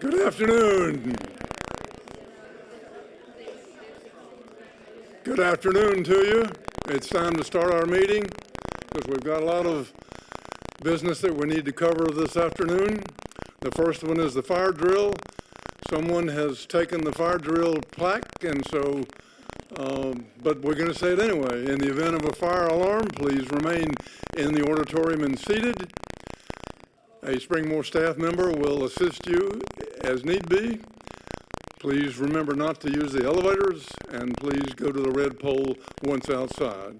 Good afternoon. Good afternoon to you. It's time to start our meeting because we've got a lot of business that we need to cover this afternoon. The first one is the fire drill. Someone has taken the fire drill plaque, and so, but we're going to say it anyway. In the event of a fire alarm, please remain in the auditorium and seated. A Springmore staff member will assist you as need be. Please remember not to use the elevators, and please go to the red pole once outside.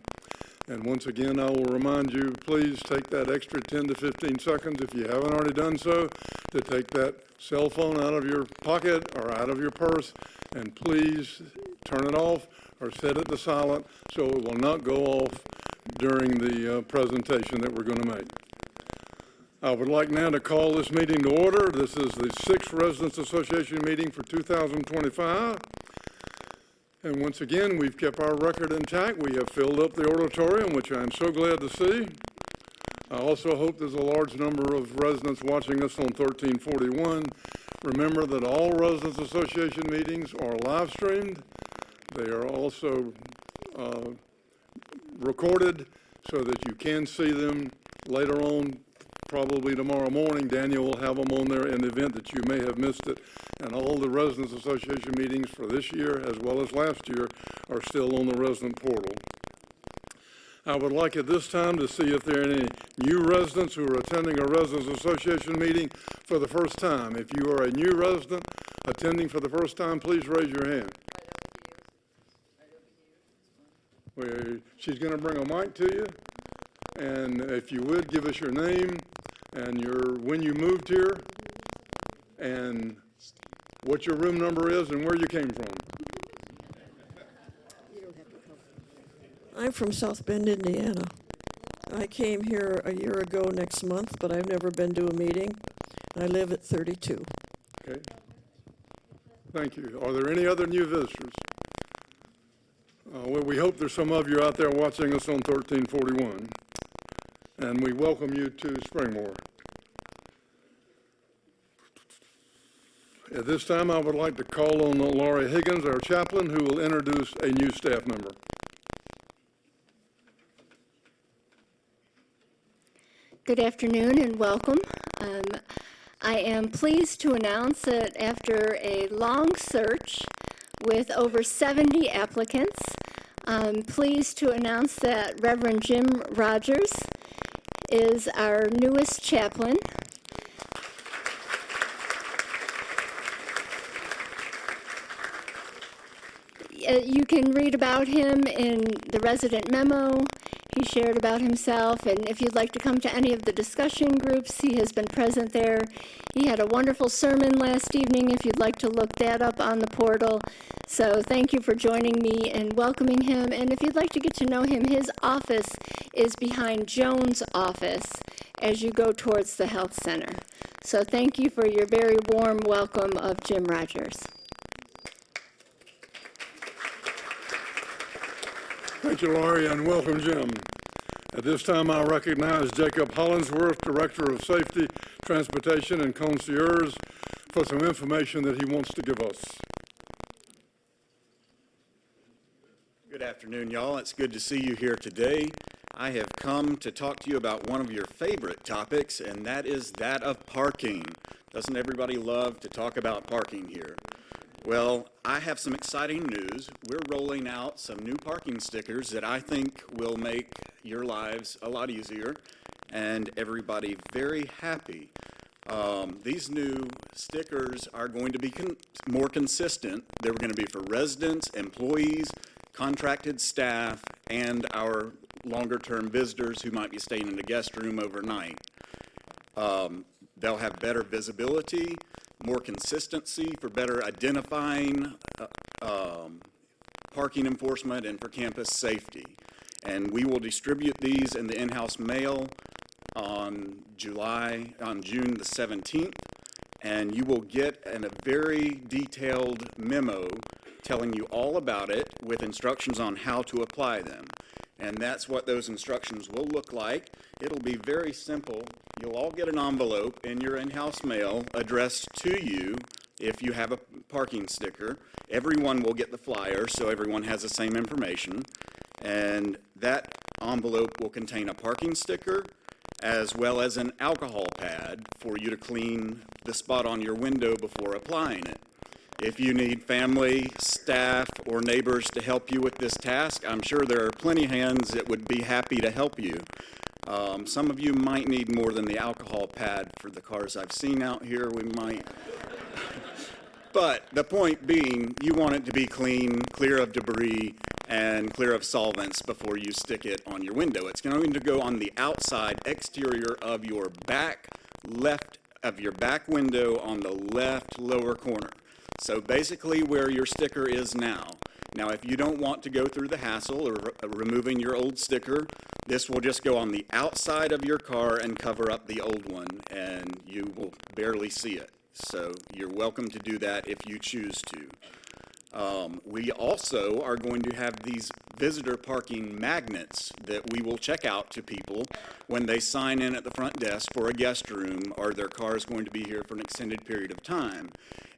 And once again, I will remind you, please take that extra 10 to 15 seconds, if you haven't already done so, to take that cell phone out of your pocket or out of your purse, and please turn it off or set it to silent so it will not go off during the presentation that we're going to make. I would like now to call this meeting to order. This is the 6th Residents Association meeting for 2025. And once again, we've kept our record intact. We have filled up the auditorium, which I'm so glad to see. I also hope there's a large number of residents watching us on 1341. Remember that all Residents Association meetings are live streamed. They are also recorded so that you can see them later on. Probably tomorrow morning, Daniel will have them on there in the event that you may have missed it. And all the Residents Association meetings for this year, as well as last year, are still on the resident portal. I would like at this time to see if there are any new residents who are attending a Residents Association meeting for the first time. If you are a new resident attending for the first time, please raise your hand. She's going to bring a mic to you. And if you would, give us your name and when you moved here and what your room number is and where you came from. I'm from South Bend, Indiana. I came here a year ago next month, but I've never been to a meeting. I live at 32. Okay. Thank you. Are there any other new visitors? Well, we hope there's some of you out there watching us on 1341. And we welcome you to Springmore. At this time, I would like to call on Laurie Higgins, our chaplain, who will introduce a new staff member. Good afternoon and welcome. I am pleased to announce that after a long search with over 70 applicants, I'm pleased to announce that Reverend Jim Rogers is our newest chaplain. You can read about him in the resident memo. He shared about himself, and if you'd like to come to any of the discussion groups, he has been present there. He had a wonderful sermon last evening, if you'd like to look that up on the portal. So thank you for joining me and welcoming him. And if you'd like to get to know him, his office is behind Joan's office as you go towards the health center. So thank you for your very warm welcome of Jim Rogers. Thank you, Laurie, and welcome, Jim. At this time, I recognize Jacob Hollingsworth, Director of Safety, Transportation, and Concierge, for some information that he wants to give us. Good afternoon, y'all. It's good to see you here today. I have come to talk to you about one of your favorite topics, and that is that of parking. Doesn't everybody love to talk about parking here? Well, I have some exciting news. We're rolling out some new parking stickers that I think will make your lives a lot easier and everybody very happy. These new stickers are going to be more consistent. They're going to be for residents, employees, contracted staff, and our longer-term visitors who might be staying in a guest room overnight. They'll have better visibility, more consistency for better identifying parking enforcement and for campus safety. And we will distribute these in the in-house mail on June the 17th, and you will get a very detailed memo telling you all about it with instructions on how to apply them. And that's what those instructions will look like. It'll be very simple. You'll all get an envelope in your in-house mail addressed to you if you have a parking sticker. Everyone will get the flyer, so everyone has the same information. And that envelope will contain a parking sticker as well as an alcohol pad for you to clean the spot on your window before applying it. If you need family, staff, or neighbors to help you with this task, I'm sure there are plenty of hands that would be happy to help you. Some of you might need more than the alcohol pad for the cars I've seen out here. We might. But the point being, you want it to be clean, clear of debris, and clear of solvents before you stick it on your window. It's going to go on the outside exterior of your back window on the left lower corner. So basically where your sticker is now. Now, if you don't want to go through the hassle of removing your old sticker, this will just go on the outside of your car and cover up the old one, and you will barely see it. So you're welcome to do that if you choose to. We also are going to have these visitor parking magnets that we will check out to people when they sign in at the front desk for a guest room or their car is going to be here for an extended period of time.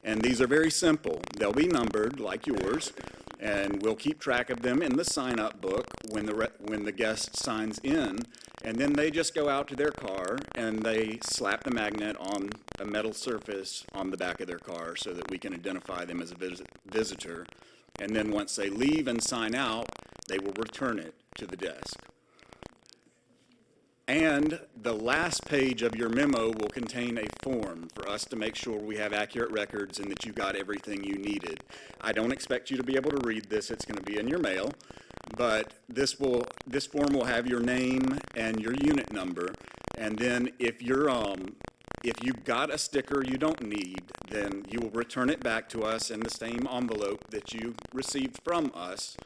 And these are very simple. They'll be numbered like yours, and we'll keep track of them in the sign-up book when the guest signs in. And then they just go out to their car and they slap the magnet on a metal surface on the back of their car so that we can identify them as a visitor. And then once they leave and sign out, they will return it to the desk. And the last page of your memo will contain a form for us to make sure we have accurate records and that you got everything you needed. I don't expect you to be able to read this. It's going to be in your mail. But this form will have your name and your unit number. And then if you got a sticker you don't need, then you will return it back to us in the same envelope that you received from us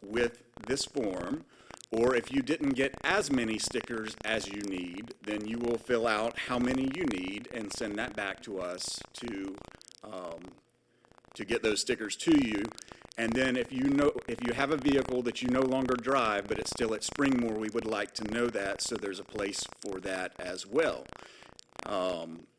with this form. Or if you didn't get as many stickers as you need, then you will fill out how many you need and send that back to us to get those stickers to you. And then if you have a vehicle that you no longer drive, but it's still at Springmore, we would like to know that, so there's a place for that as well.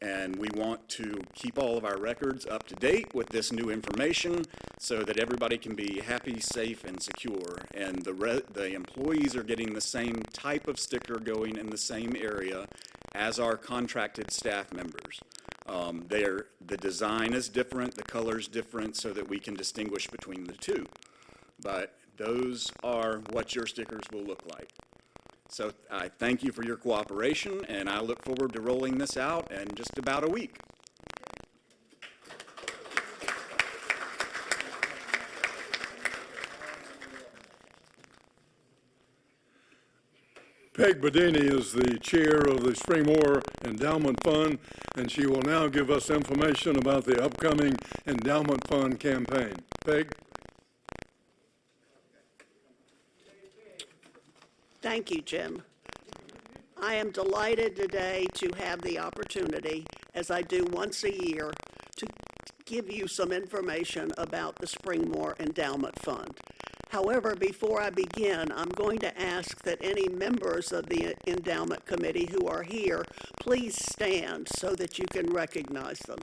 And we want to keep all of our records up to date with this new information so that everybody can be happy, safe, and secure. And the employees are getting the same type of sticker going in the same area as our contracted staff members. The design is different, the color's different, so that we can distinguish between the two. But those are what your stickers will look like. So I thank you for your cooperation, and I look forward to rolling this out in just about a week. Peg Bedini is the chair of the Springmore Endowment Fund, and she will now give us information about the upcoming Endowment Fund campaign. Peg? Thank you, Jim. I am delighted today to have the opportunity, as I do once a year, to give you some information about the Springmore Endowment Fund. However, before I begin, I'm going to ask that any members of the Endowment Committee who are here, please stand so that you can recognize them.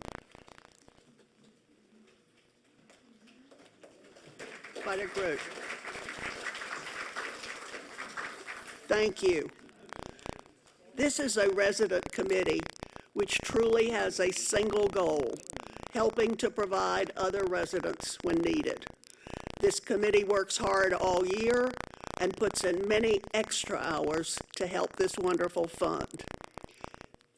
Quite a group. Thank you. This is a resident committee which truly has a single goal, helping to provide other residents when needed. This committee works hard all year and puts in many extra hours to help this wonderful fund.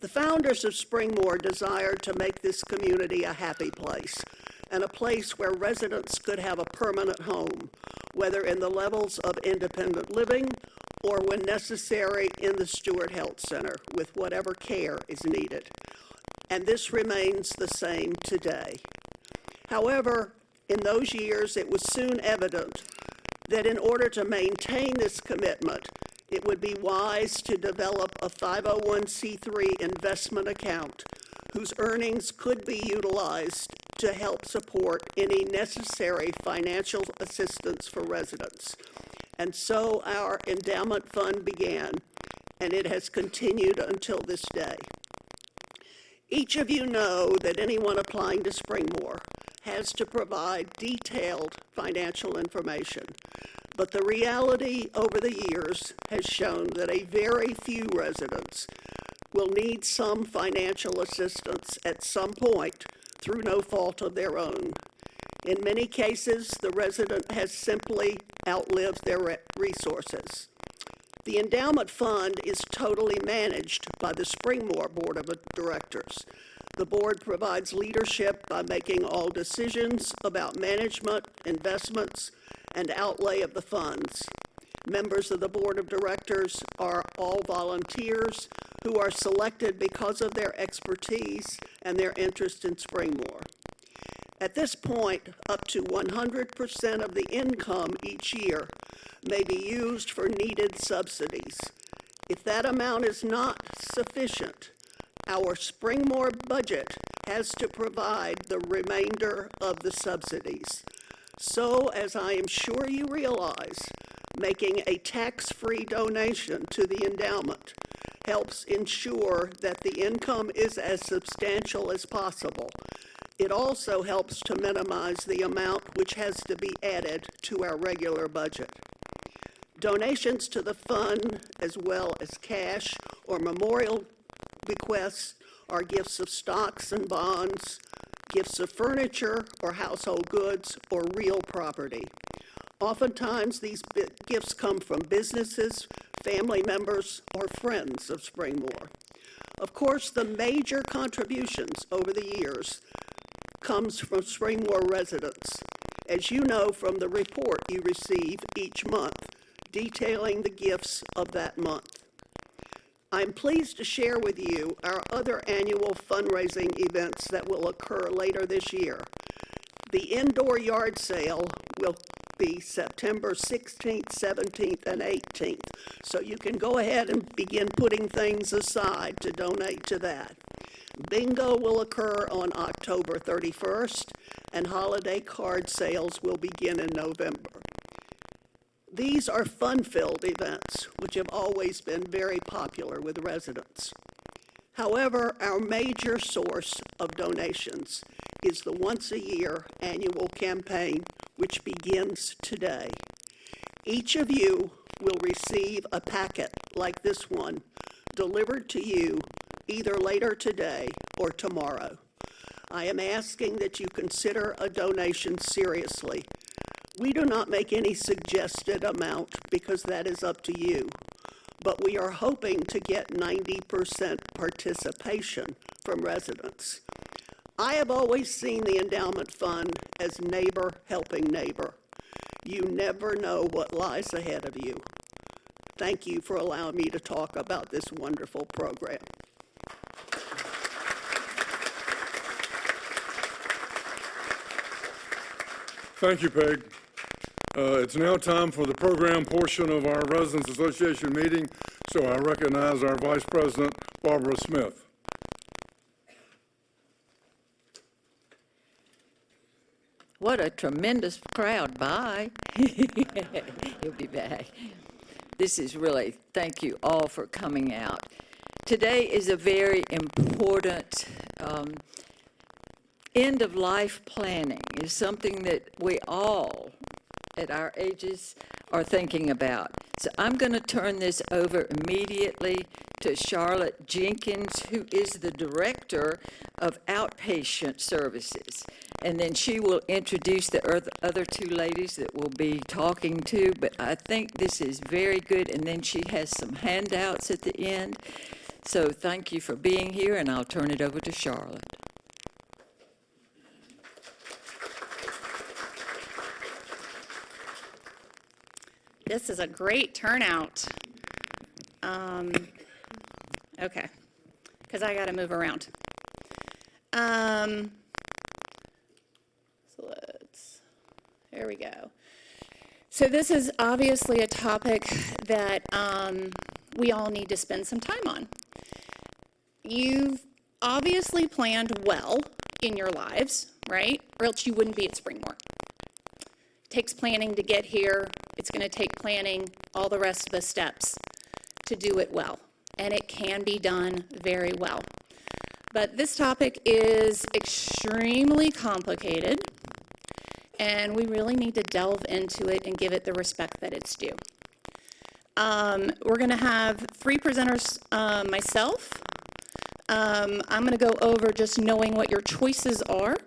The founders of Springmore desired to make this community a happy place and a place where residents could have a permanent home, whether in the levels of independent living or when necessary in the Stewart Health Center with whatever care is needed. And this remains the same today. However, in those years, it was soon evident that in order to maintain this commitment, it would be wise to develop a 501c3 investment account whose earnings could be utilized to help support any necessary financial assistance for residents. And so our endowment fund began, and it has continued until this day. Each of you know that anyone applying to Springmore has to provide detailed financial information. But the reality over the years has shown that a very few residents will need some financial assistance at some point through no fault of their own. In many cases, the resident has simply outlived their resources. The endowment fund is totally managed by the Springmore Board of Directors. The board provides leadership by making all decisions about management, investments, and outlay of the funds. Members of the board of directors are all volunteers who are selected because of their expertise and their interest in Springmore. At this point, up to 100% of the income each year may be used for needed subsidies. If that amount is not sufficient, our Springmore budget has to provide the remainder of the subsidies. So, as I am sure you realize, making a tax-free donation to the endowment helps ensure that the income is as substantial as possible. It also helps to minimize the amount which has to be added to our regular budget. Donations to the fund, as well as cash or memorial bequests, are gifts of stocks and bonds, gifts of furniture or household goods, or real property. Oftentimes, these gifts come from businesses, family members, or friends of Springmore. Of course, the major contributions over the years comes from Springmore residents, as you know from the report you receive each month detailing the gifts of that month. I'm pleased to share with you our other annual fundraising events that will occur later this year. The indoor yard sale will be September 16th, 17th, and 18th, so you can go ahead and begin putting things aside to donate to that. Bingo will occur on October 31st, and holiday card sales will begin in November. These are fun-filled events, which have always been very popular with residents. However, our major source of donations is the once-a-year annual campaign, which begins today. Each of you will receive a packet like this one delivered to you either later today or tomorrow. I am asking that you consider a donation seriously. We do not make any suggested amount because that is up to you, but we are hoping to get 90% participation from residents. I have always seen the endowment fund as neighbor helping neighbor. You never know what lies ahead of you. Thank you for allowing me to talk about this wonderful program. Thank you, Peg. It's now time for the program portion of our Residents Association meeting, so I recognize our Vice President, Barbara Smith. What a tremendous crowd. Bye. He'll be back. This is really, thank you all for coming out. Today is a very important end-of-life planning is something that we all at our ages are thinking about. So I'm going to turn this over immediately to Charlotte Jenkins, who is the Director of Outpatient Services. And then she will introduce the other two ladies that we'll be talking to. But I think this is very good. And then she has some handouts at the end. So thank you for being here, and I'll turn it over to Charlotte. This is a great turnout. Okay, because I got to move around. So here we go. So this is obviously a topic that we all need to spend some time on. You've obviously planned well in your lives, right? Or else you wouldn't be at Springmore. It takes planning to get here. It's going to take planning, all the rest of the steps to do it well. And it can be done very well. But this topic is extremely complicated, and we really need to delve into it and give it the respect that it's due. We're going to have 3 presenters, myself. I'm going to go over just knowing what your choices are.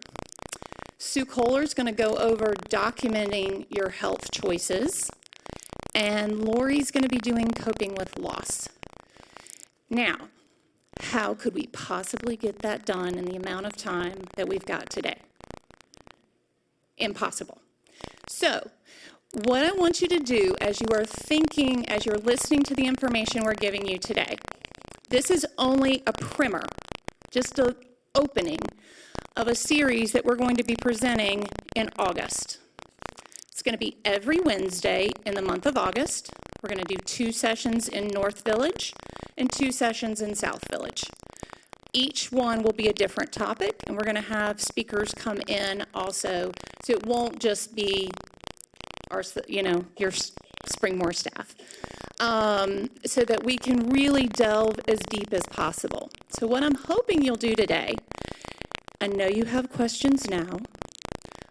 Sue Kohler's going to go over documenting your health choices. And Lori's going to be doing coping with loss. Now, how could we possibly get that done in the amount of time that we've got today? Impossible. So, what I want you to do as you are thinking, as you're listening to the information we're giving you today, this is only a primer, just an opening of a series that we're going to be presenting in August. It's going to be every Wednesday in the month of August. We're going to do 2 sessions in North Village and 2 sessions in South Village. Each one will be a different topic, and we're going to have speakers come in also, so it won't just be our, your Springmore staff, so that we can really delve as deep as possible. So what I'm hoping you'll do today, I know you have questions now,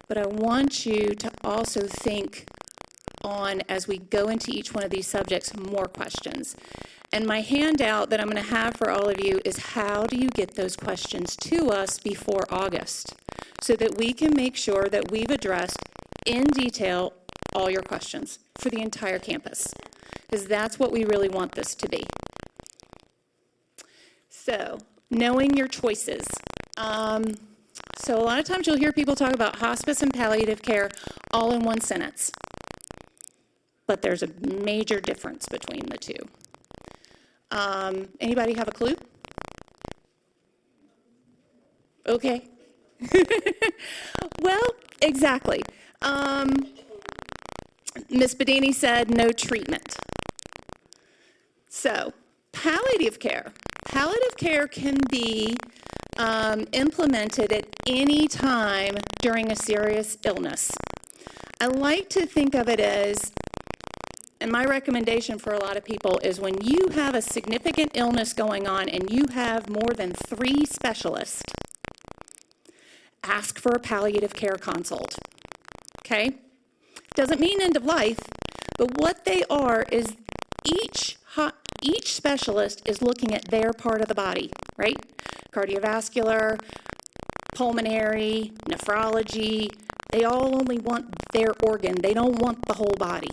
but I want you to also think on, as we go into each one of these subjects, more questions. And my handout that I'm going to have for all of you is how do you get those questions to us before August so that we can make sure that we've addressed in detail all your questions for the entire campus, because that's what we really want this to be. So, knowing your choices. So a lot of times you'll hear people talk about hospice and palliative care all in one sentence. But there's a major difference between the two. Anybody have a clue? Okay. Well, exactly. Ms. Bedini said no treatment. So, palliative care. Palliative care can be implemented at any time during a serious illness. I like to think of it as, and my recommendation for a lot of people is when you have a significant illness going on and you have more than 3 specialists, ask for a palliative care consult, okay? Doesn't mean end of life, but what they are is each specialist is looking at their part of the body, right? Cardiovascular, pulmonary, nephrology, they all only want their organ. They don't want the whole body,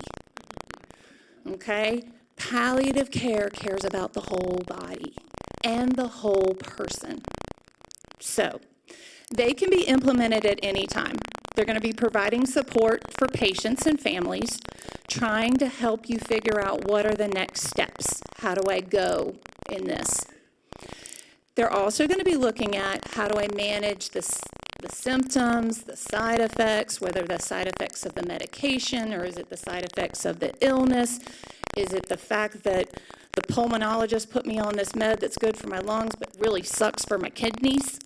okay? Palliative care cares about the whole body and the whole person. So, they can be implemented at any time. They're going to be providing support for patients and families, trying to help you figure out what are the next steps. How do I go in this? They're also going to be looking at how do I manage the symptoms, the side effects, whether the side effects of the medication or is it the side effects of the illness? Is it the fact that the pulmonologist put me on this med that's good for my lungs but really sucks for my kidneys?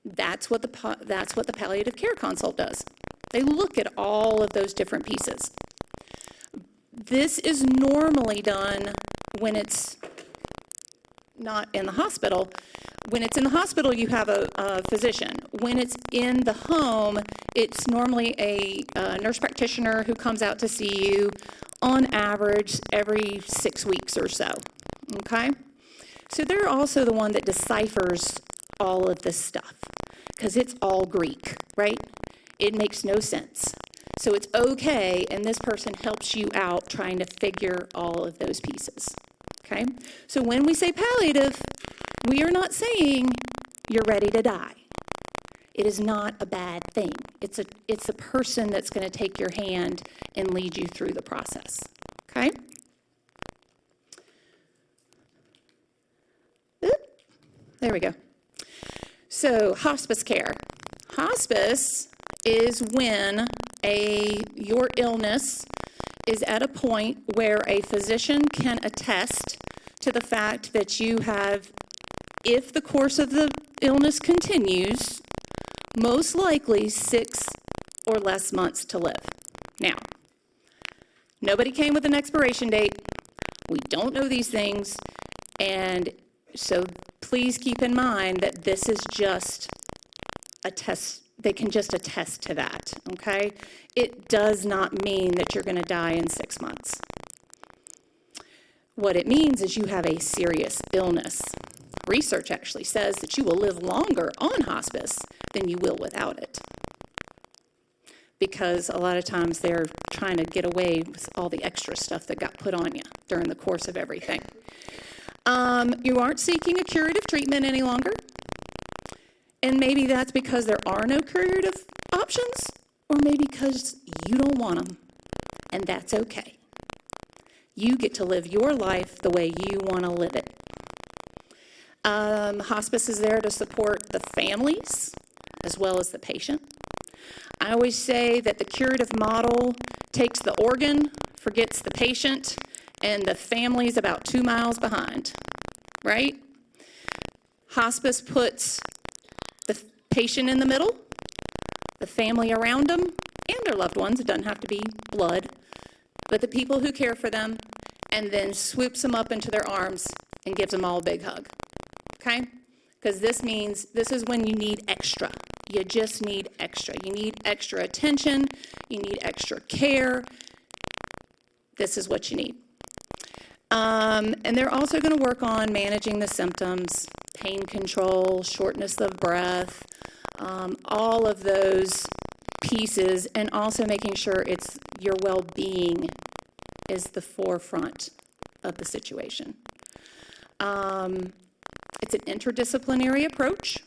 That's what the palliative care consult does. They look at all of those different pieces. This is normally done when it's not in the hospital. When it's in the hospital, you have a physician. When it's in the home, it's normally a nurse practitioner who comes out to see you on average every 6 weeks or so, okay? So they're also the one that deciphers all of this stuff because it's all Greek, right? It makes no sense. So it's okay, and this person helps you out trying to figure all of those pieces, okay? So when we say palliative, we are not saying you're ready to die. It is not a bad thing. It's a person that's going to take your hand and lead you through the process, okay? Oop, there we go. So hospice care. Hospice is when your illness is at a point where a physician can attest to the fact that you have, if the course of the illness continues, most likely 6 or less months to live. Now, Nobody came with an expiration date. We don't know these things. And so please keep in mind that this is just a test. They can just attest to that, okay? It does not mean that you're going to die in 6 months. What it means is you have a serious illness. Research actually says that you will live longer on hospice than you will without it. Because a lot of times they're trying to get away with all the extra stuff that got put on you during the course of everything. You aren't seeking a curative treatment any longer. And maybe that's because there are no curative options, or maybe because you don't want them, and that's okay. You get to live your life the way you want to live it. Hospice is there to support the families as well as the patient. I always say that the curative model takes the organ, forgets the patient, and the family's about 2 miles behind, right? Hospice puts the patient in the middle, the family around them, and their loved ones. It doesn't have to be blood, but the people who care for them, and then swoops them up into their arms and gives them all a big hug, okay? Because this means this is when you need extra. You just need extra. You need extra attention. You need extra care. This is what you need. And they're also going to work on managing the symptoms, pain control, shortness of breath, all of those pieces, and also making sure it's your well-being is the forefront of the situation. It's an interdisciplinary approach.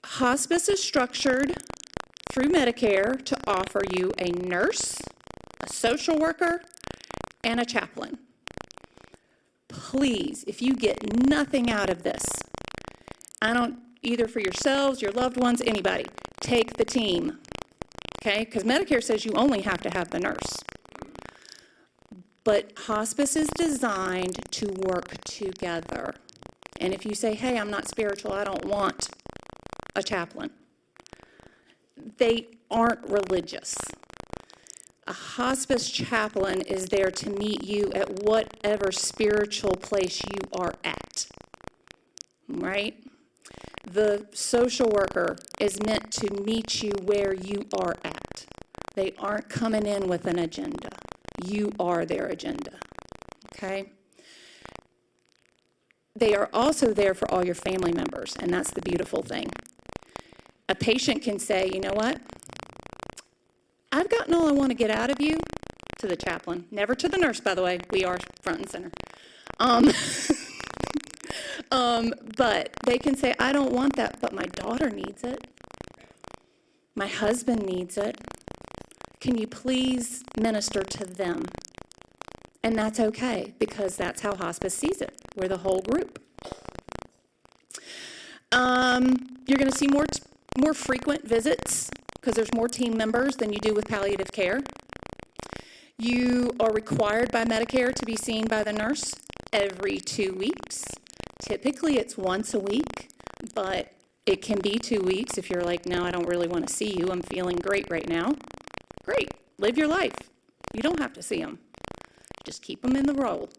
Hospice is structured through Medicare to offer you a nurse, a social worker, and a chaplain. Please, if you get nothing out of this, either for yourselves, your loved ones, anybody, take the team, okay? Because Medicare says you only have to have the nurse. But hospice is designed to work together. And if you say, hey, I'm not spiritual, I don't want a chaplain, they aren't religious. A hospice chaplain is there to meet you at whatever spiritual place you are at, right? The social worker is meant to meet you where you are at. They aren't coming in with an agenda. You are their agenda, okay? They are also there for all your family members, and that's the beautiful thing. A patient can say, you know what? I've gotten all I want to get out of you, to the chaplain. Never to the nurse, by the way. We are front and center. But they can say, I don't want that, but my daughter needs it. My husband needs it. Can you please minister to them? And that's okay, because that's how hospice sees it. We're the whole group. You're going to see more frequent visits, because there's more team members than you do with palliative care. You are required by Medicare to be seen by the nurse every 2 weeks. Typically, it's once a week, but it can be 2 weeks if you're like, no, I don't really want to see you. I'm feeling great right now. Great. Live your life. You don't have to see them. Just keep them in the role.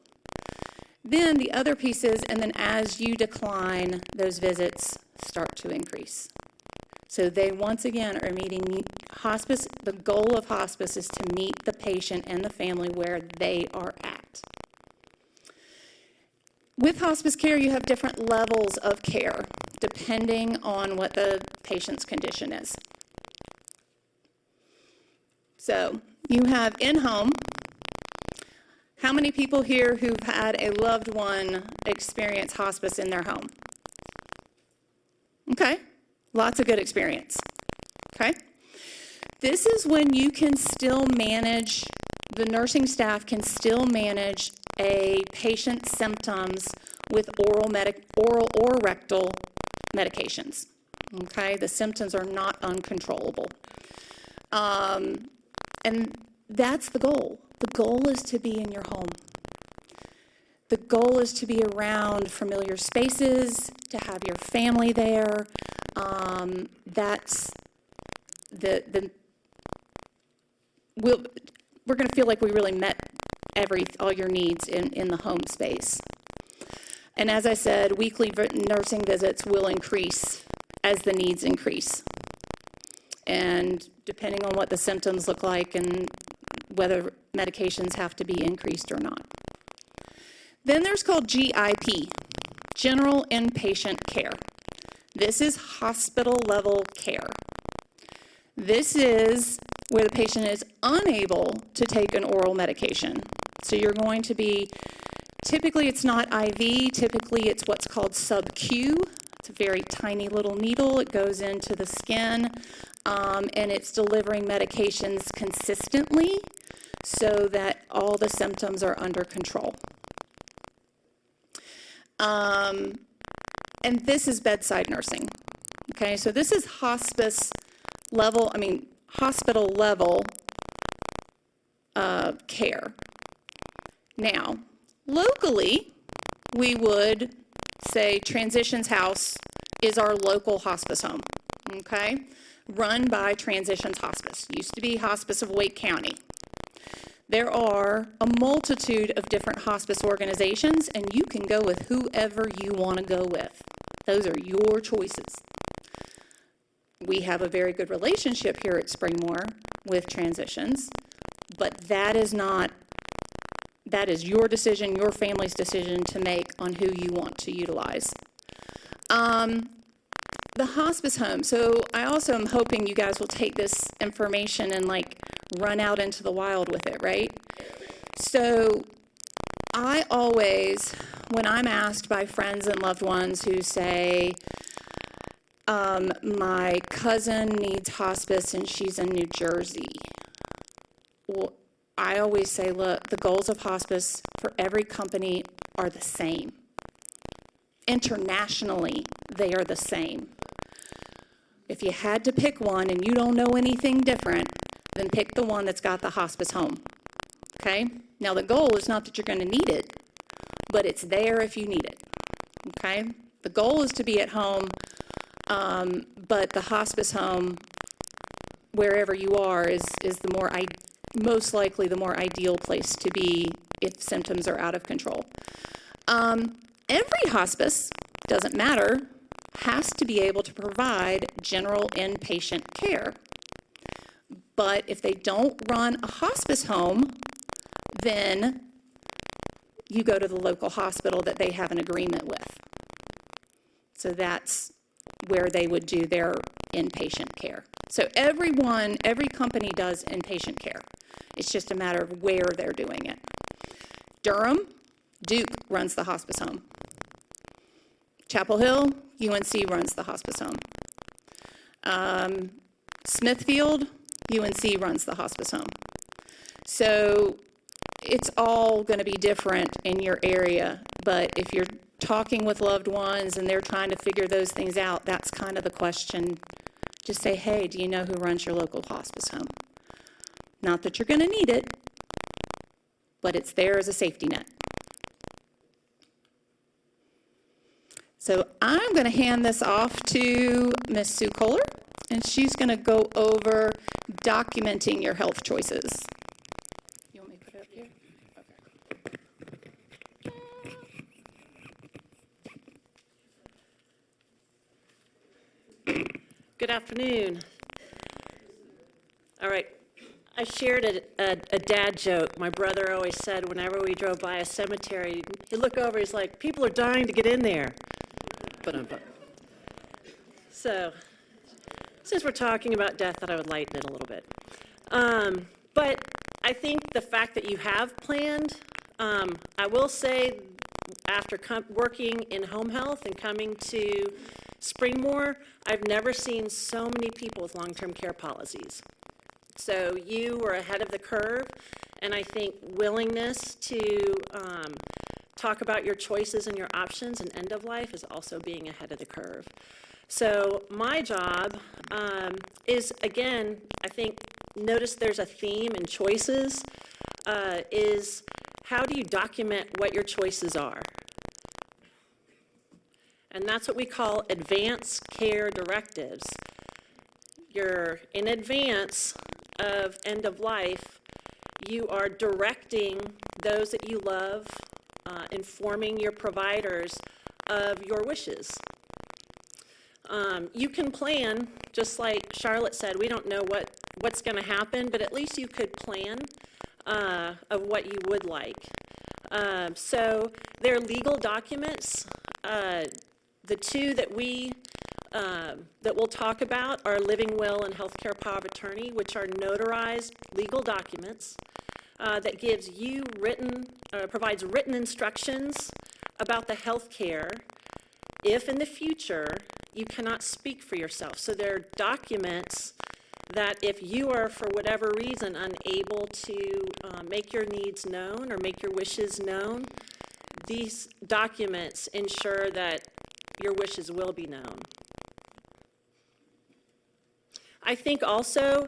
Then the other pieces, and then as you decline, those visits start to increase. So they, once again, are meeting hospice. The goal of hospice is to meet the patient and the family where they are at. With hospice care, you have different levels of care, depending on what the patient's condition is. So you have in-home. How many people here who've had a loved one experience hospice in their home? Okay. Lots of good experience, okay? This is when you can still manage, the nursing staff can still manage a patient's symptoms with oral or rectal medications, okay? The symptoms are not uncontrollable. And that's the goal. The goal is to be in your home. The goal is to be around familiar spaces, to have your family there. That's we're going to feel like we really met all your needs in the home space. And as I said, weekly nursing visits will increase as the needs increase. And depending on what the symptoms look like and whether medications have to be increased or not. Then there's called GIP, General Inpatient Care. This is hospital level care. This is where the patient is unable to take an oral medication. So you're going to be, typically it's not IV, typically it's what's called sub-Q. It's a very tiny little needle, it goes into the skin, and it's delivering medications consistently so that all the symptoms are under control. And this is bedside nursing. Okay, so this is hospital level care. Now, locally, we would say Transitions House is our local hospice home, okay? Run by Transitions Hospice. Used to be Hospice of Wake County. There are a multitude of different hospice organizations, and you can go with whoever you want to go with. Those are your choices. We have a very good relationship here at Springmore with Transitions, but that is your decision, your family's decision to make on who you want to utilize. The hospice home, so I also am hoping you guys will take this information and run out into the wild with it, right? So I always, when I'm asked by friends and loved ones who say, my cousin needs hospice and she's in New Jersey. Well, I always say, look, the goals of hospice for every company are the same. Internationally, they are the same. If you had to pick one and you don't know anything different, then pick the one that's got the hospice home, okay? Now, the goal is not that you're going to need it, but it's there if you need it, okay? The goal is to be at home, but the hospice home, wherever you are, is most likely the more ideal place to be if symptoms are out of control. Every hospice, doesn't matter, has to be able to provide general inpatient care. But if they don't run a hospice home, then you go to the local hospital that they have an agreement with. So that's where they would do their inpatient care. So every company does inpatient care. It's just a matter of where they're doing it. Durham, Duke runs the hospice home. Chapel Hill, UNC runs the hospice home. Smithfield, UNC runs the hospice home. So it's all going to be different in your area, but if you're talking with loved ones and they're trying to figure those things out, that's kind of the question. Just say, hey, do you know who runs your local hospice home? Not that you're going to need it, but it's there as a safety net. So I'm going to hand this off to Ms. Sue Kohler, and she's going to go over documenting your health choices. You want me to put it up here? Okay. Good afternoon. All right. I shared a dad joke. My brother always said whenever we drove by a cemetery, he'd look over, he's like, people are dying to get in there. So, since we're talking about death, I would lighten it a little bit. But I think the fact that you have planned, I will say after working in home health and coming to Springmore, I've never seen so many people with long-term care policies. So you were ahead of the curve, and I think willingness to talk about your choices and your options and end of life is also being ahead of the curve. So my job is, again, I think, notice there's a theme in choices, is how do you document what your choices are? And that's what we call advanced care directives. You're in advance of end of life, you are directing those that you love, informing your providers of your wishes. You can plan, just like Charlotte said, we don't know what's going to happen, but at least you could plan of what you would like. So there are legal documents. The two that we'll talk about are living will and healthcare power of attorney, which are notarized legal documents that gives you provides written instructions about the health care if in the future you cannot speak for yourself. So there are documents that if you are, for whatever reason, unable to make your needs known or make your wishes known, these documents ensure that your wishes will be known. I think also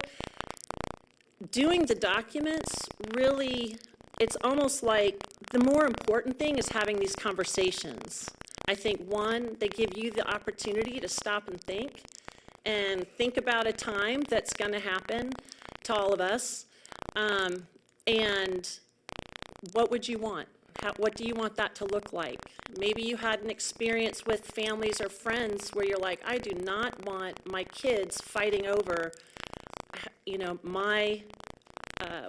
doing the documents really, it's almost like the more important thing is having these conversations. I think, one, they give you the opportunity to stop and think about a time that's going to happen to all of us, and what would you want? What do you want that to look like? Maybe you had an experience with families or friends where you're like, I do not want my kids fighting over,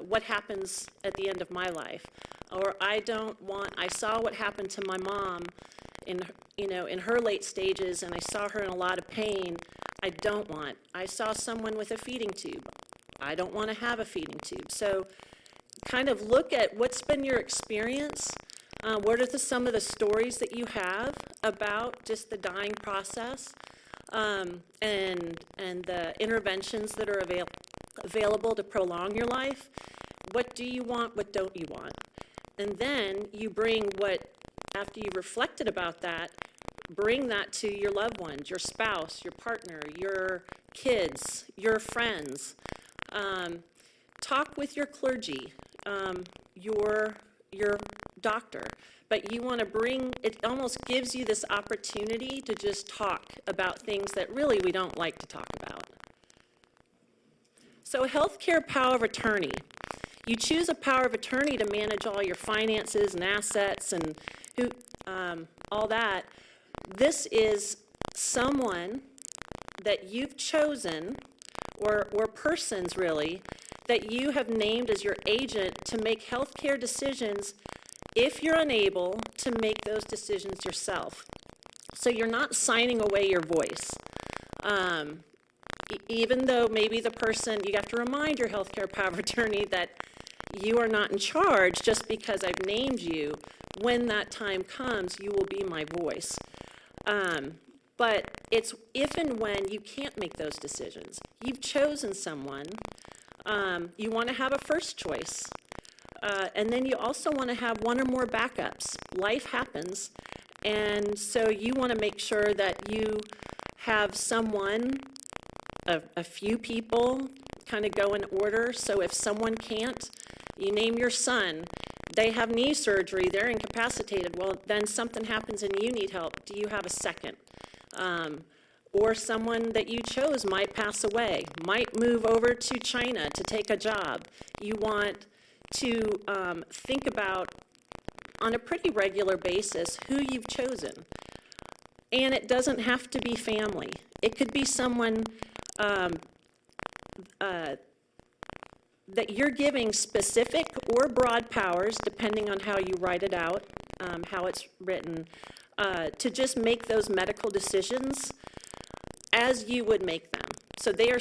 what happens at the end of my life. Or I saw what happened to my mom in her late stages, and I saw her in a lot of pain. I saw someone with a feeding tube. I don't want to have a feeding tube. So kind of look at what's been your experience, what are some of the stories that you have about just the dying process, and the interventions that are available to prolong your life. What do you want, what don't you want? And then you bring after you've reflected about that, bring that to your loved ones, your spouse, your partner, your kids, your friends. Talk with your clergy, your doctor, but you want to it almost gives you this opportunity to just talk about things that really we don't like to talk about. So healthcare power of attorney. You choose a power of attorney to manage all your finances and assets and all that. This is someone that you've chosen, or persons really, that you have named as your agent to make healthcare decisions if you're unable to make those decisions yourself. So you're not signing away your voice. Even though maybe the person, you have to remind your healthcare power of attorney that you are not in charge just because I've named you. When that time comes, you will be my voice. But it's if and when you can't make those decisions. You've chosen someone. You want to have a first choice. And then you also want to have one or more backups. Life happens. And so you want to make sure that you have someone, a few people, kind of go in order. So if someone can't, you name your son. They have knee surgery, they're incapacitated. Well, then something happens and you need help. Do you have a second? Or someone that you chose might pass away, might move over to China to take a job. You want to think about, on a pretty regular basis, who you've chosen. And it doesn't have to be family. It could be someone that you're giving specific or broad powers, depending on how you write it out, how it's written, to just make those medical decisions as you would make them. So they are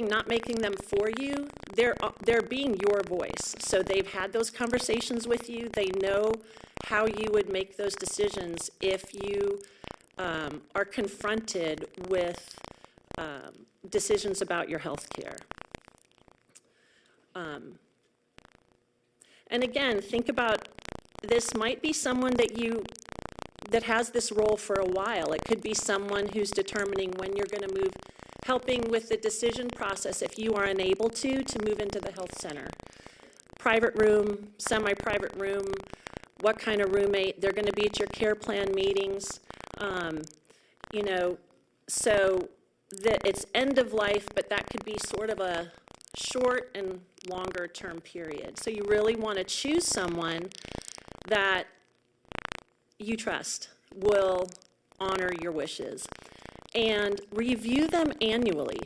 not making them for you, they're being your voice. So they've had those conversations with you, they know how you would make those decisions if you are confronted with decisions about your health care. And again, think about, this might be someone that has this role for a while. It could be someone who's determining when you're going to move, helping with the decision process if you are unable to move into the health center. Private room, semi-private room, what kind of roommate, they're going to be at your care plan meetings. So that it's end of life, but that could be sort of a short and longer-term period. So you really want to choose someone that you trust will honor your wishes. And review them annually,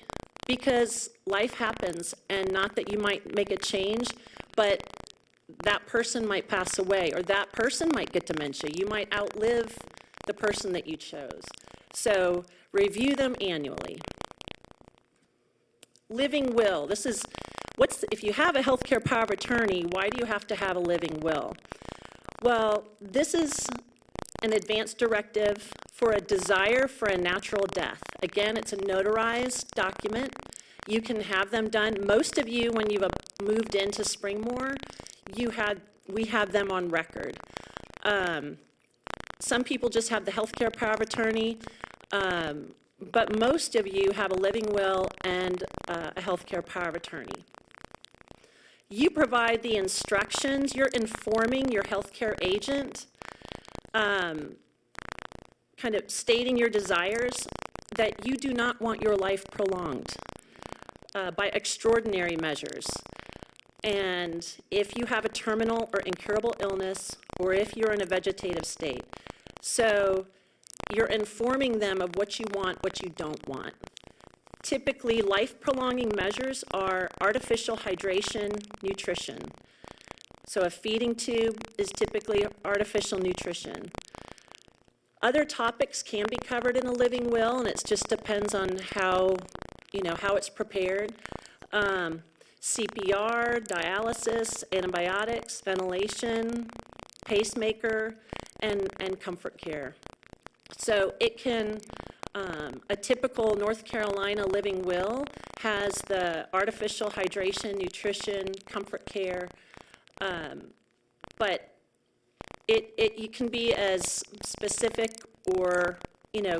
because life happens, and not that you might make a change, but that person might pass away, or that person might get dementia. You might outlive the person that you chose. So review them annually. Living will. This is, if you have a healthcare power of attorney, why do you have to have a living will? Well, this is an advance directive for a desire for a natural death. Again, it's a notarized document. You can have them done. Most of you, when you've moved into Springmore, we have them on record. Some people just have the healthcare power of attorney, but most of you have a living will and a healthcare power of attorney. You provide the instructions. You're informing your healthcare agent, kind of stating your desires, that you do not want your life prolonged by extraordinary measures. And if you have a terminal or incurable illness, or if you're in a vegetative state. So you're informing them of what you want, what you don't want. Typically, life-prolonging measures are artificial hydration, nutrition. So a feeding tube is typically artificial nutrition. Other topics can be covered in a living will, and it just depends on how it's prepared. CPR, dialysis, antibiotics, ventilation, pacemaker, and comfort care. So it can, a typical North Carolina living will has the artificial hydration, nutrition, comfort care, but you can be as specific or,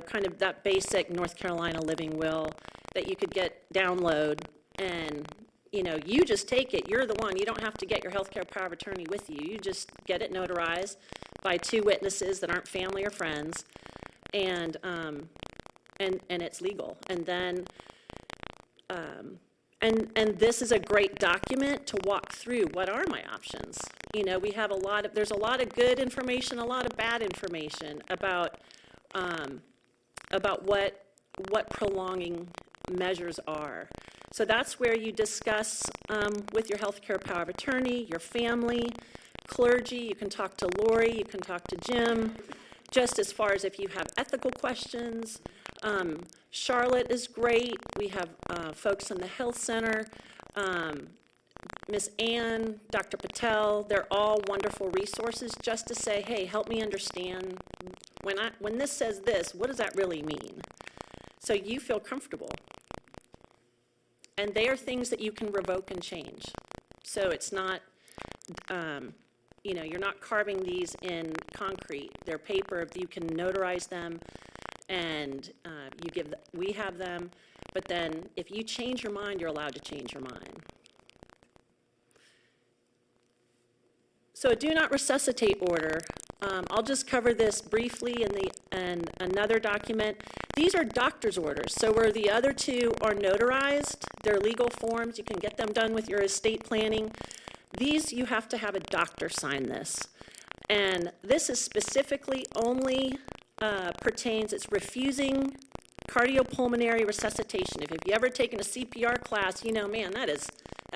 kind of that basic North Carolina living will that you could download, and, you just take it. You're the one. You don't have to get your healthcare power of attorney with you. You just get it notarized by 2 witnesses that aren't family or friends, and it's legal. And then, and this is a great document to walk through. What are my options? We have there's a lot of good information, a lot of bad information about what prolonging measures are. So that's where you discuss with your healthcare power of attorney, your family, clergy. You can talk to Lori, you can talk to Jim, just as far as if you have ethical questions. Charlotte is great. We have folks in the health center. Ms. Ann, Dr. Patel, they're all wonderful resources just to say, hey, help me understand, when this says this, what does that really mean? So you feel comfortable. And they are things that you can revoke and change. So it's not, you're not carving these in concrete. They're paper, you can notarize them, and we have them, but then if you change your mind, you're allowed to change your mind. So a do not resuscitate order, I'll just cover this briefly in another document. These are doctor's orders. So where the other 2 are notarized, they're legal forms, you can get them done with your estate planning. These, you have to have a doctor sign this. And this is specifically only pertains, it's refusing cardiopulmonary resuscitation. If you've ever taken a CPR class, man, that is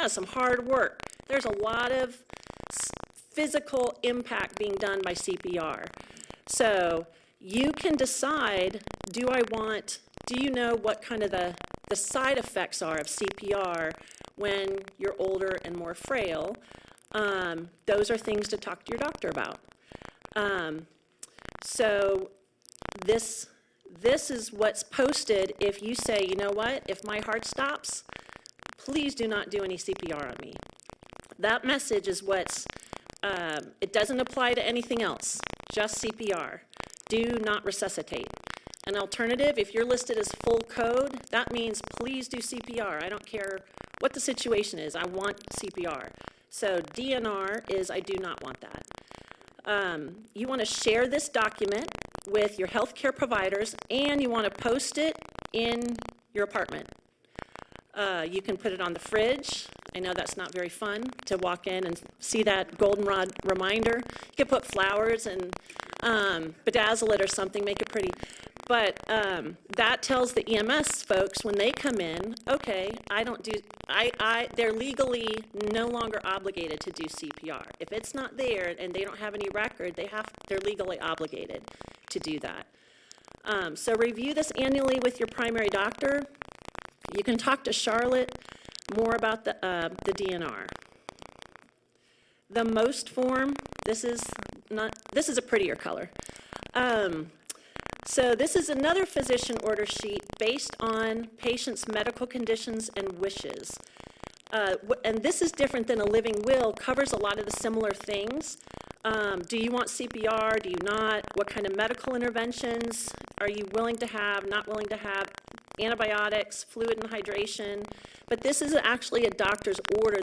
some hard work. There's a lot of physical impact being done by CPR. So you can decide, do you know what kind of the side effects are of CPR when you're older and more frail? Those are things to talk to your doctor about. So this is what's posted if you say, you know what, if my heart stops, please do not do any CPR on me. That message is it doesn't apply to anything else, just CPR. Do not resuscitate. An alternative, if you're listed as full code, that means please do CPR. I don't care what the situation is, I want CPR. So DNR is I do not want that. You want to share this document with your healthcare providers, and you want to post it in your apartment. You can put it on the fridge, I know that's not very fun to walk in and see that goldenrod reminder. You could put flowers and bedazzle it or something, make it pretty. But that tells the EMS folks when they come in, okay, they're legally no longer obligated to do CPR. If it's not there and they don't have any record, they're legally obligated to do that. So review this annually with your primary doctor. You can talk to Charlotte more about the DNR. The MOST form, this is a prettier color. So this is another physician order sheet based on patient's medical conditions and wishes. And this is different than a living will, covers a lot of the similar things. Do you want CPR? Do you not? What kind of medical interventions are you willing to have, not willing to have? Antibiotics, fluid and hydration. But this is actually a doctor's order,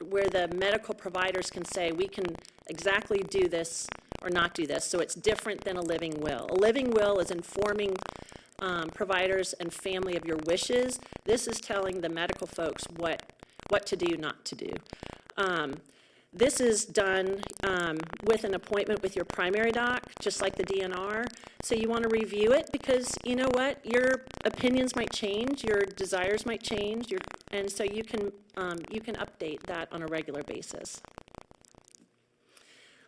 where the medical providers can say, we can exactly do this or not do this. So it's different than a living will. A living will is informing providers and family of your wishes. This is telling the medical folks what to do, not to do. This is done with an appointment with your primary doc, just like the DNR. So you want to review it because you know what? Your opinions might change, your desires might change, and so you can update that on a regular basis.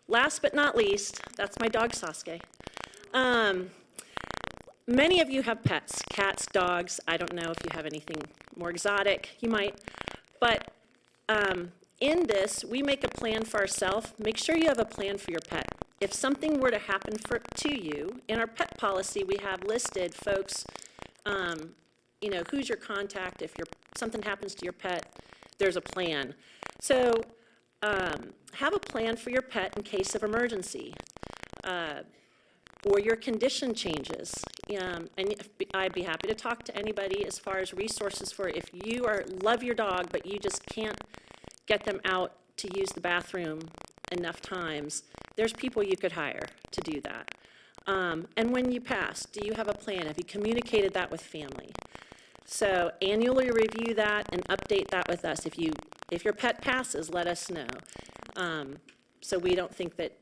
Last but not least, that's my dog Sasuke. Many of you have pets, cats, dogs. I don't know if you have anything more exotic. You might, but in this, we make a plan for ourselves. Make sure you have a plan for your pet. If something were to happen to you, in our pet policy, we have listed folks, who's your contact. If something happens to your pet, there's a plan. So have a plan for your pet in case of emergency or your condition changes. And I'd be happy to talk to anybody as far as resources for if you love your dog, but you just can't get them out to use the bathroom enough times, there's people you could hire to do that. And when you pass, do you have a plan? Have you communicated that with family? So annually review that and update that with us. If your pet passes, let us know. So we don't think that,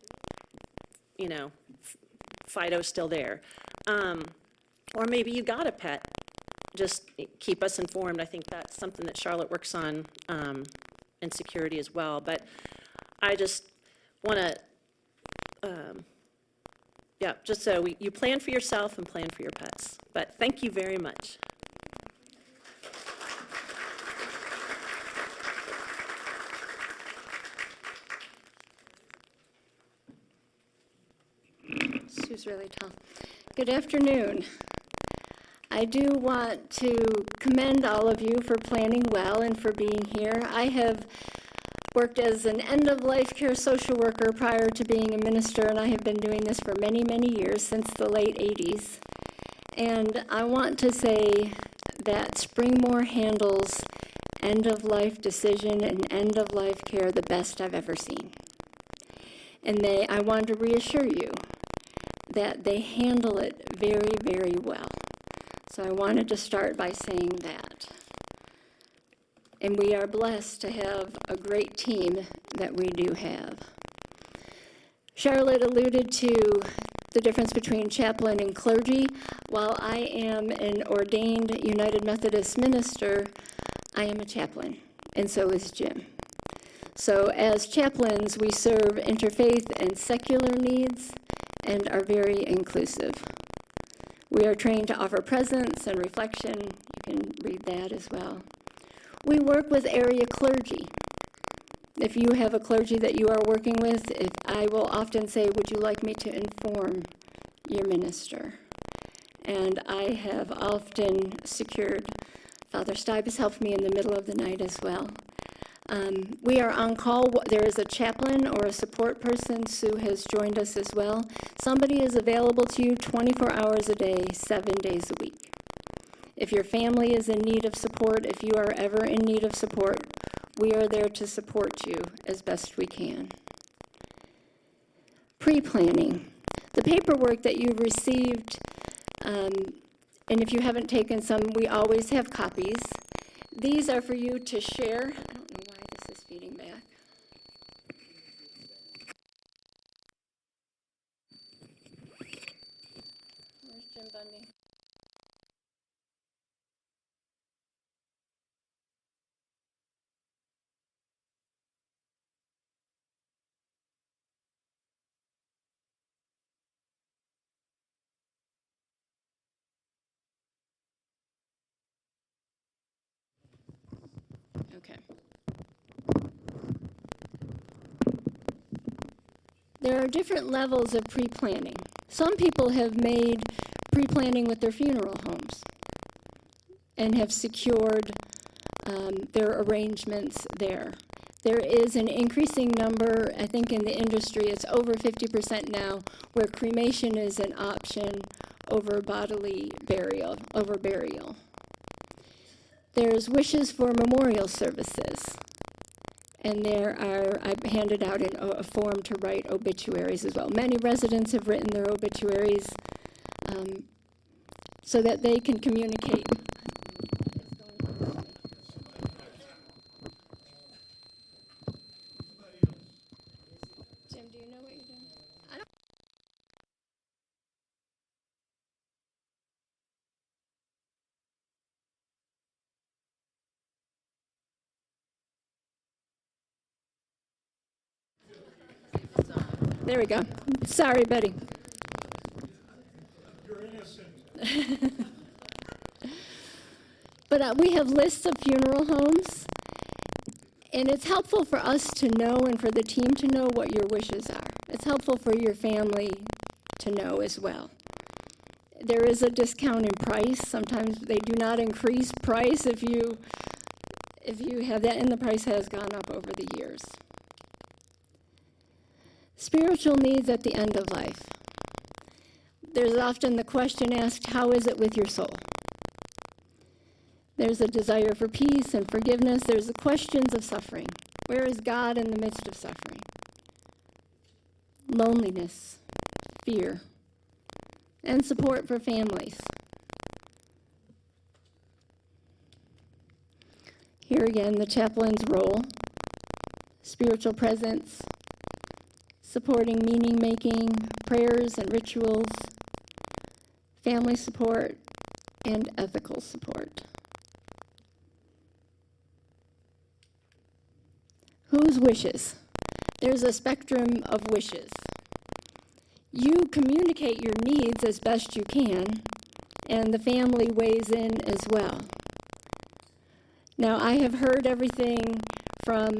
Fido's still there. Or maybe you got a pet. Just keep us informed. I think that's something that Charlotte works on in security as well. But I just want to, just so you plan for yourself and plan for your pets. But thank you very much. Sue's really tall. Good afternoon. I do want to commend all of you for planning well and for being here. I have worked as an end-of-life care social worker prior to being a minister, and I have been doing this for many, many years, since the late 80s. And I want to say that Springmore handles end-of-life decision and end-of-life care the best I've ever seen. And I want to reassure you that they handle it very, very well. So I wanted to start by saying that. And we are blessed to have a great team that we do have. Charlotte alluded to the difference between chaplain and clergy. While I am an ordained United Methodist minister, I am a chaplain, and so is Jim. So as chaplains, we serve interfaith and secular needs and are very inclusive. We are trained to offer presence and reflection. You can read that as well. We work with area clergy. If you have a clergy that you are working with, I will often say, would you like me to inform your minister? And I have often secured, Father Stibe has helped me in the middle of the night as well. We are on call. There is a chaplain or a support person. Sue has joined us as well. Somebody is available to you 24 hours a day, 7 days a week. If your family is in need of support, if you are ever in need of support, we are there to support you as best we can. Pre-planning. The paperwork that you've received, and if you haven't taken some, we always have copies. These are for you to share. I don't know why me. Okay. There are different levels of pre-planning. Some people have made pre-planning with their funeral homes and have secured their arrangements there. There is an increasing number, I think in the industry, it's over 50% now, where cremation is an option over bodily burial, over burial. There's wishes for memorial services. And I've handed out a form to write obituaries as well. Many residents have written their obituaries so that they can communicate. Jim, do you know what you're doing? I don't. There we go. Sorry, Betty. You're innocent. But we have lists of funeral homes, and it's helpful for us to know and for the team to know what your wishes are. It's helpful for your family to know as well. There is a discount in price. Sometimes they do not increase price if you have that, and the price has gone up over the years. Spiritual needs at the end of life. There's often the question asked, how is it with your soul? There's a desire for peace and forgiveness. There's the questions of suffering. Where is God in the midst of suffering? Loneliness, fear, and support for families. Here again, the chaplain's role, spiritual presence, supporting meaning-making, prayers and rituals, family support, and ethical support. Whose wishes? There's a spectrum of wishes. You communicate your needs as best you can, and the family weighs in as well. Now, I have heard everything from,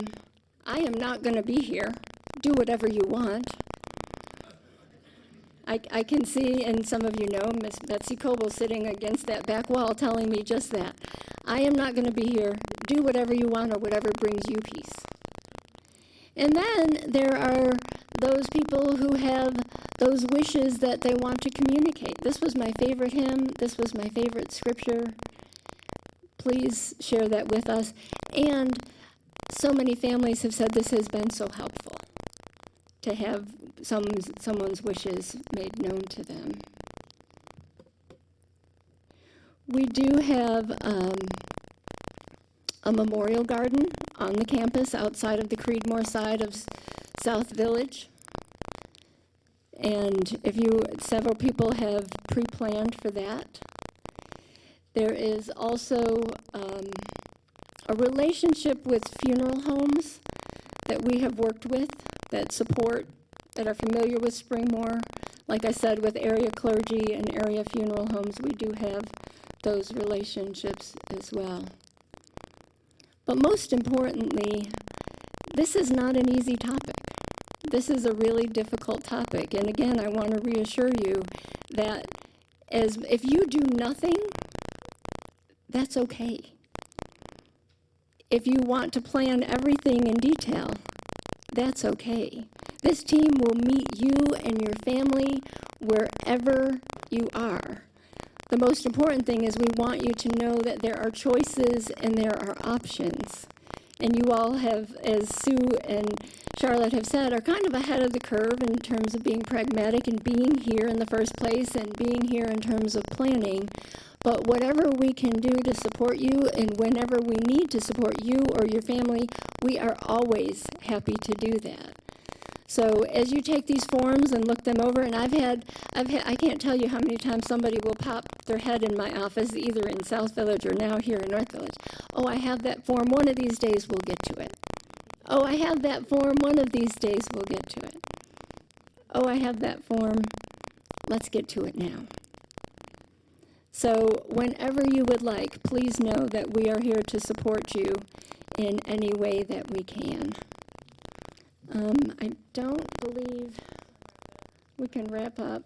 I am not going to be here, do whatever you want. I can see, and some of you know, Miss Betsy Coble sitting against that back wall telling me just that. I am not going to be here, do whatever you want or whatever brings you peace. And then there are those people who have those wishes that they want to communicate. This was my favorite hymn, this was my favorite scripture. Please share that with us. And so many families have said this has been so helpful to have someone's wishes made known to them. We do have a memorial garden on the campus outside of the Creedmoor side of South Village. And several people have pre-planned for that. There is also a relationship with funeral homes that we have worked with that are familiar with Springmoor. Like I said, with area clergy and area funeral homes, we do have those relationships as well. But most importantly, this is not an easy topic. This is a really difficult topic. And again, I want to reassure you that if you do nothing, that's okay. If you want to plan everything in detail, that's okay. This team will meet you and your family wherever you are. The most important thing is we want you to know that there are choices and there are options. And you all have, as Sue and Charlotte have said, are kind of ahead of the curve in terms of being pragmatic and being here in the first place and being here in terms of planning. But whatever we can do to support you and whenever we need to support you or your family, we are always happy to do that. So as you take these forms and look them over, and I can't tell you how many times somebody will pop their head in my office, either in South Village or now here in North Village. Oh, I have that form. One of these days we'll get to it. Oh, I have that form. One of these days we'll get to it. Oh, I have that form. Let's get to it now. So whenever you would like, please know that we are here to support you in any way that we can. I don't believe we can wrap up.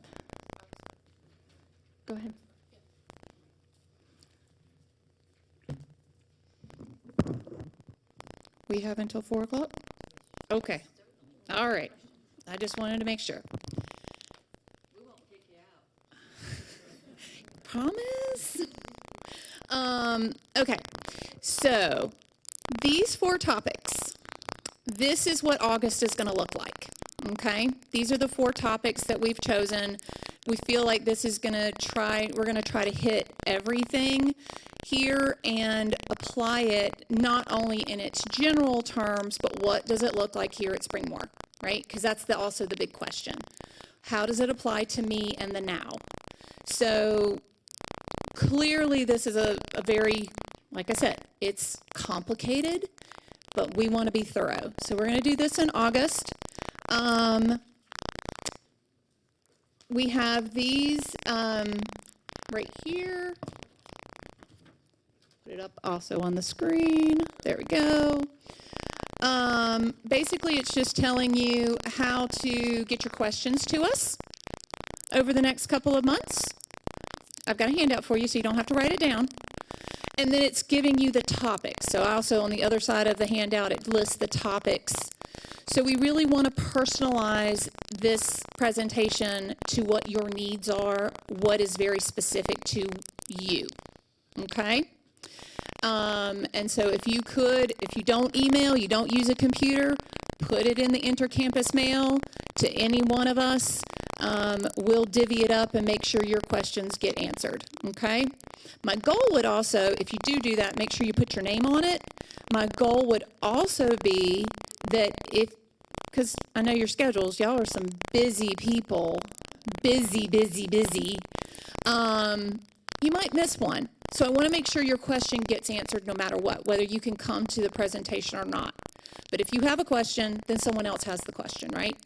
Go ahead. We have until 4 o'clock? Okay. All right. I just wanted to make sure. We won't kick you out. Promise? Okay. So these 4 topics, this is what August is going to look like. Okay? These are the 4 topics that we've chosen. We feel like this is we're going to try to hit everything here and apply it not only in its general terms, but what does it look like here at Springmore, right? Because that's also the big question. How does it apply to me and the now? So clearly this is a very, like I said, it's complicated, but we want to be thorough. So we're going to do this in August. We have these right here. Put it up also on the screen. There we go. Basically, it's just telling you how to get your questions to us over the next couple of months. I've got a handout for you so you don't have to write it down. And then it's giving you the topics. So also on the other side of the handout, it lists the topics. So we really want to personalize this presentation to what your needs are, what is very specific to you, okay? And so if you don't email, you don't use a computer, put it in the intercampus mail to any one of us. We'll divvy it up and make sure your questions get answered, okay? My goal would also, if you do that, make sure you put your name on it. My goal would also be that because I know your schedules, y'all are some busy people, busy. You might miss one. So I want to make sure your question gets answered no matter what, whether you can come to the presentation or not. But if you have a question, then someone else has the question, right?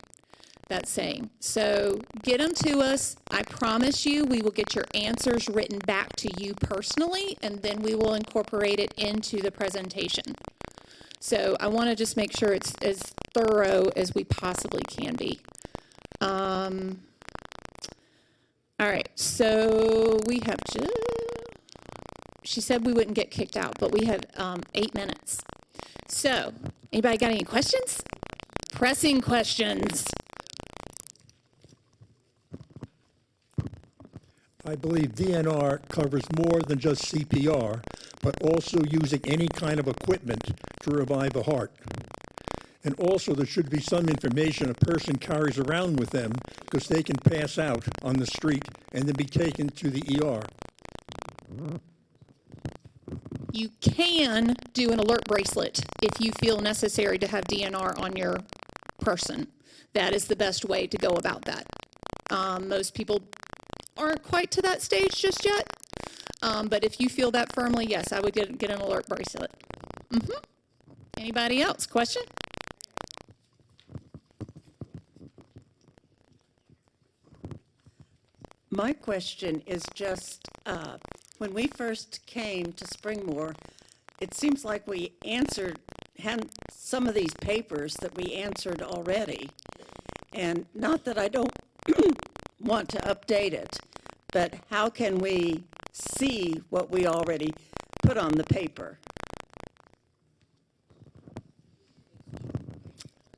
That saying. So get them to us. I promise you we will get your answers written back to you personally, and then we will incorporate it into the presentation. So I want to just make sure it's as thorough as we possibly can be. All right, so we have she said we wouldn't get kicked out, but we have 8 minutes. So anybody got any questions? Pressing questions. I believe DNR covers more than just CPR, but also using any kind of equipment to revive a heart. And also there should be some information a person carries around with them because they can pass out on the street and then be taken to the ER. You can do an alert bracelet if you feel necessary to have DNR on your person. That is the best way to go about that. Most people aren't quite to that stage just yet, but if you feel that firmly, yes, I would get an alert bracelet. Anybody else? Question? My question is just, when we first came to Springmore, it seems like we had some of these papers that we answered already. And not that I don't want to update it, but how can we see what we already put on the paper?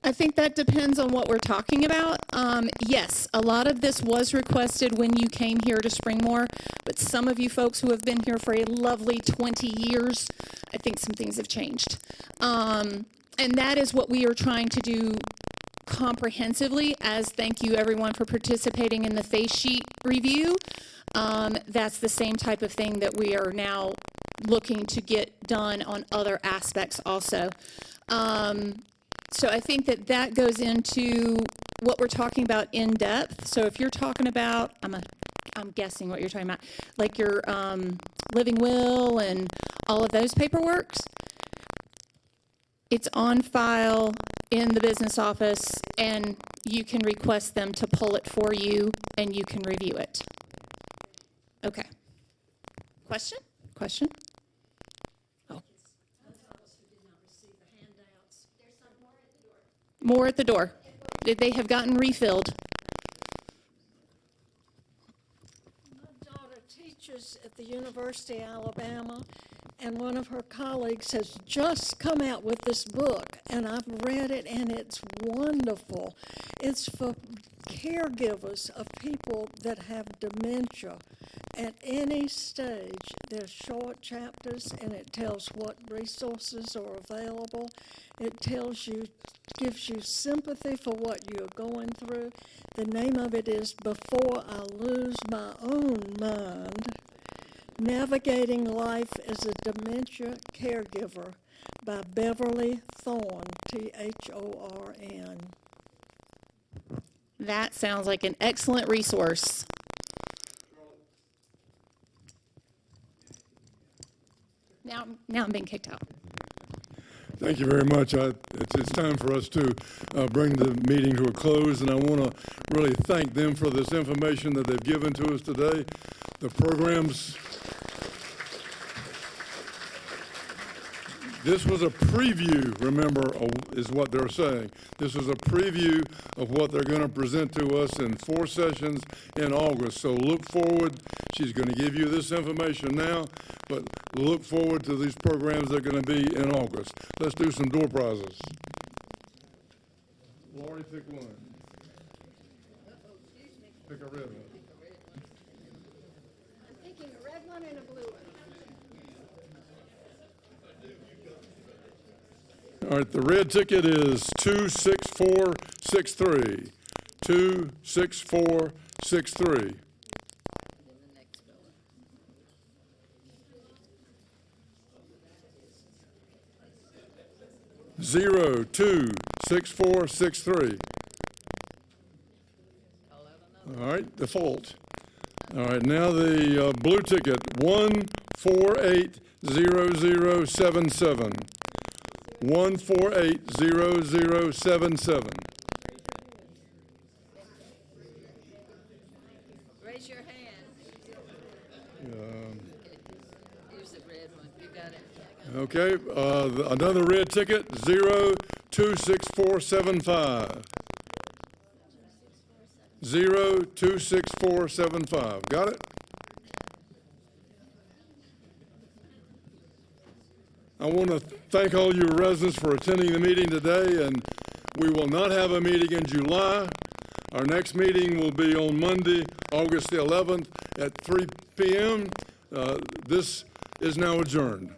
I think that depends on what we're talking about. Yes, a lot of this was requested when you came here to Springmore, but some of you folks who have been here for a lovely 20 years, I think some things have changed. And that is what we are trying to do comprehensively, as thank you everyone for participating in the face sheet review. That's the same type of thing that we are now looking to get done on other aspects also. So I think that that goes into what we're talking about in depth. So if you're talking about, I'm guessing what you're talking about, like your living will and all of those paperworks, it's on file in the business office, and you can request them to pull it for you, and you can review it. Okay. Question? Question? Oh. More at the door. They have gotten refilled. My daughter teaches at the University of Alabama, and one of her colleagues has just come out with this book, and I've read it, and it's wonderful. It's for caregivers of people that have dementia at any stage. There's short chapters, and it tells what resources are available. It tells you, gives you sympathy for what you're going through. The name of it is Before I Lose My Own Mind: Navigating Life as a Dementia Caregiver by Beverly Thorn, Thorn. That sounds like an excellent resource. Now I'm being kicked out. Thank you very much. It's time for us to bring the meeting to a close, and I want to really thank them for this information that they've given to us today. The programs, this was a preview, remember, is what they're saying. This was a preview of what they're going to present to us in 4 sessions in August. So look forward. She's going to give you this information now, but look forward to these programs that are going to be in August. Let's do some door prizes. Lori, pick one. Pick a red one. I'm thinking a red one and a blue one. All right, the red ticket is 26463. 26463. 026463. All right, default. All right, now the blue ticket, 1480077. 1480077. Raise your hand. Here's the red one. You got it. Okay, another red ticket, 026475. 026475. Got it? I want to thank all you residents for attending the meeting today, and we will not have a meeting in July. Our next meeting will be on Monday, August the 11th at 3 p.m. This is now adjourned.